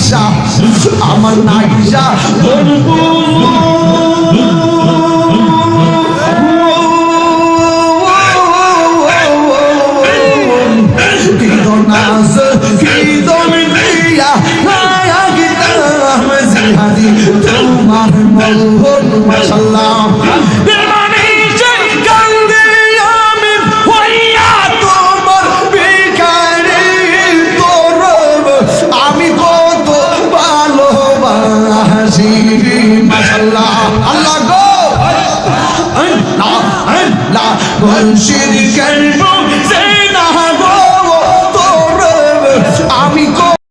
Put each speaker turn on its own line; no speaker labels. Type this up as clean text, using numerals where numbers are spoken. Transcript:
নাইসা আমার নাইসা তোমার মন মাশাআল্লাহ আমি কত ভালোবাসি মাশাআল্লাহ আল্লাহ গো আল্লাহ আল্লাহ বলছি